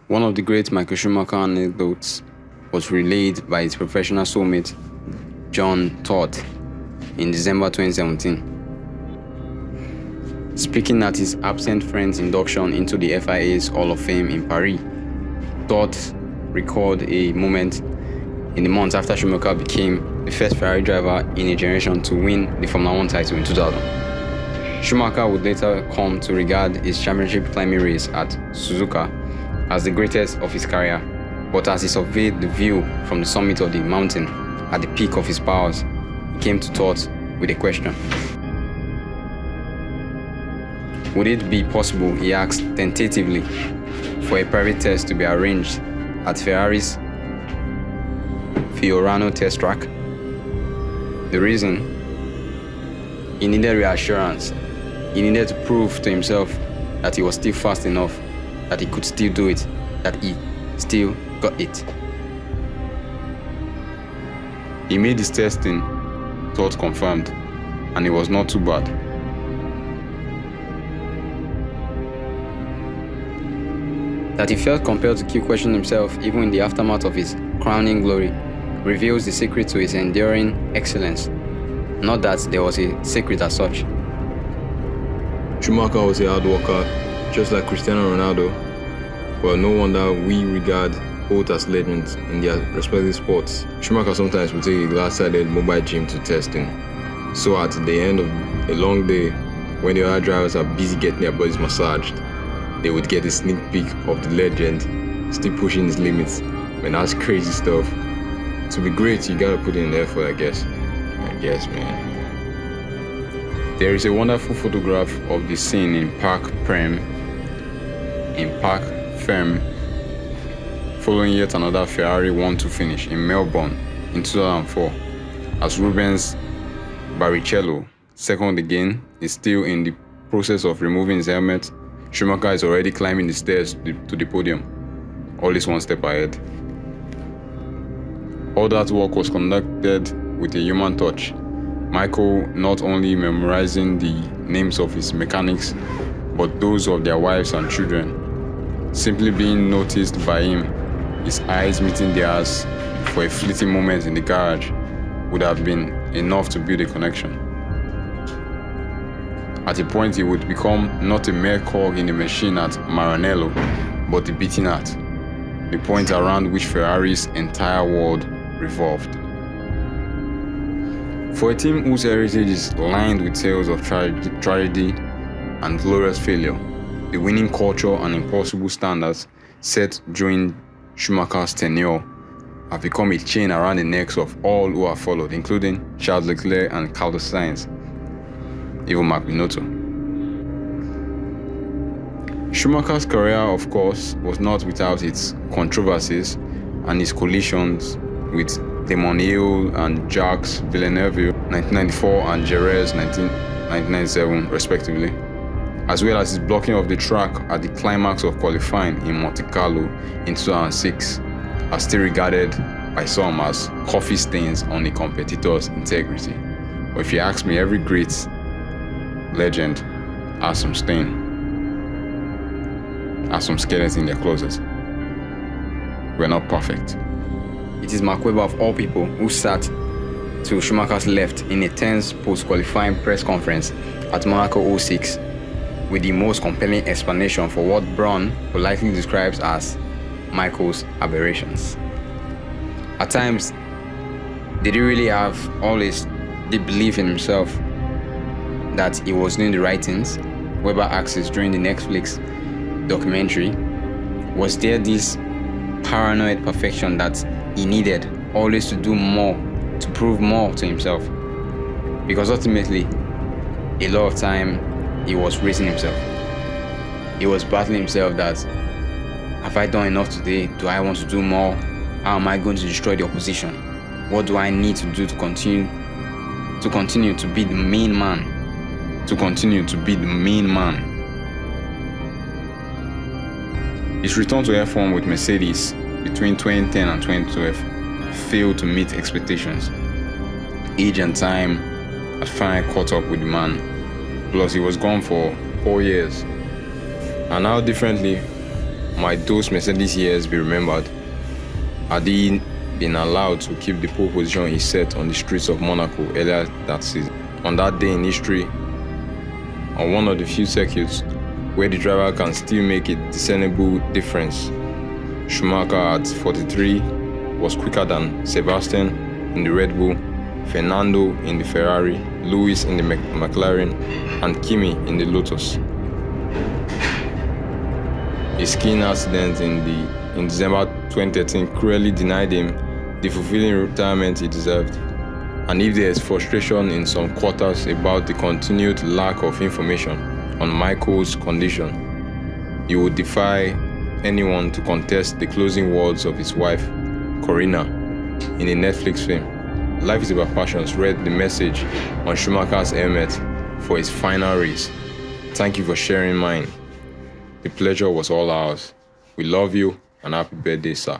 One of the great Michael Schumacher anecdotes was relayed by his professional soulmate, John Todt, in December 2017. Speaking at his absent friend's induction into the FIA's Hall of Fame in Paris, Todt recalled a moment in the months after Schumacher became the first Ferrari driver in a generation to win the Formula 1 title in 2000. Schumacher would later come to regard his championship climbing race at Suzuka as the greatest of his career, but as he surveyed the view from the summit of the mountain at the peak of his powers, he came to Todt with a question. Would it be possible, he asked tentatively, for a private test to be arranged at Ferrari's Fiorano test track? The reason? He needed reassurance. He needed to prove to himself that he was still fast enough, that he could still do it, that he still got it. He made his testing, Todt confirmed, and it was not too bad. That he felt compelled to keep questioning himself even in the aftermath of his crowning glory reveals the secret to his enduring excellence. Not that there was a secret as such. Schumacher was a hard worker, just like Cristiano Ronaldo. Well, no wonder we regard both as legends in their respective sports. Schumacher sometimes would take a glass-sided mobile gym to testing. So at the end of a long day, when the other drivers are busy getting their bodies massaged, they would get a sneak peek of the legend still pushing his limits. Man, that's crazy stuff. To be great, you gotta put in the effort, I guess, man. There is a wonderful photograph of the scene in Parc Ferme, following yet another Ferrari 1-2 finish in Melbourne in 2004, as Rubens Barrichello, second again, is still in the process of removing his helmet. Schumacher is already climbing the stairs to the podium, always one step ahead. All that work was conducted with a human touch. Michael not only memorizing the names of his mechanics, but those of their wives and children. Simply being noticed by him, his eyes meeting theirs for a fleeting moment in the garage would have been enough to build a connection. At a point, he would become not a mere cog in the machine at Maranello, but the beating heart, the point around which Ferrari's entire world revolved. For a team whose heritage is lined with tales of tragedy and glorious failure, the winning culture and impossible standards set during Schumacher's tenure have become a chain around the necks of all who have followed, including Charles Leclerc and Carlos Sainz, even Mark Binotto. Schumacher's career, of course, was not without its controversies and his collisions with Damon Hill and Jacques Villeneuve 1994 and Jerez 1997 respectively, as well as his blocking of the track at the climax of qualifying in Monte Carlo in 2006, are still regarded by some as coffee stains on a competitor's integrity. But if you ask me, every great legend has some stain, has some skeleton in their closet. We're not perfect. It is Mark Webber of all people who sat to Schumacher's left in a tense post-qualifying press conference at Monaco 06 with the most compelling explanation for what Braun politely describes as Michael's aberrations. At times, did he really have always the belief in himself that he was doing the right things? Webber asks during the Netflix documentary. Was there this paranoid perfection that he needed always to do more, to prove more to himself? Because ultimately, a lot of time, he was raising himself. He was battling himself that, have I done enough today? Do I want to do more? How am I going to destroy the opposition? What do I need to do to continue to be the main man? His return to F1 with Mercedes between 2010 and 2012 failed to meet expectations. Age and time had finally caught up with the man. Plus, he was gone for 4 years. And how differently Might those Mercedes years be remembered? Had he been allowed to keep the pole position he set on the streets of Monaco earlier that season? On that day in history, on one of the few circuits where the driver can still make a discernible difference, Schumacher at 43 was quicker than Sebastian in the Red Bull, Fernando in the Ferrari, Lewis in the McLaren, and Kimi in the Lotus. A skiing accident in December 2013 cruelly denied him the fulfilling retirement he deserved. And if there is frustration in some quarters about the continued lack of information on Michael's condition, you would defy anyone to contest the closing words of his wife, Corina, in a Netflix film. Life is about passions read the message on Schumacher's helmet for his final race. Thank you for sharing mine. The pleasure was all ours. We love you and happy birthday, sir.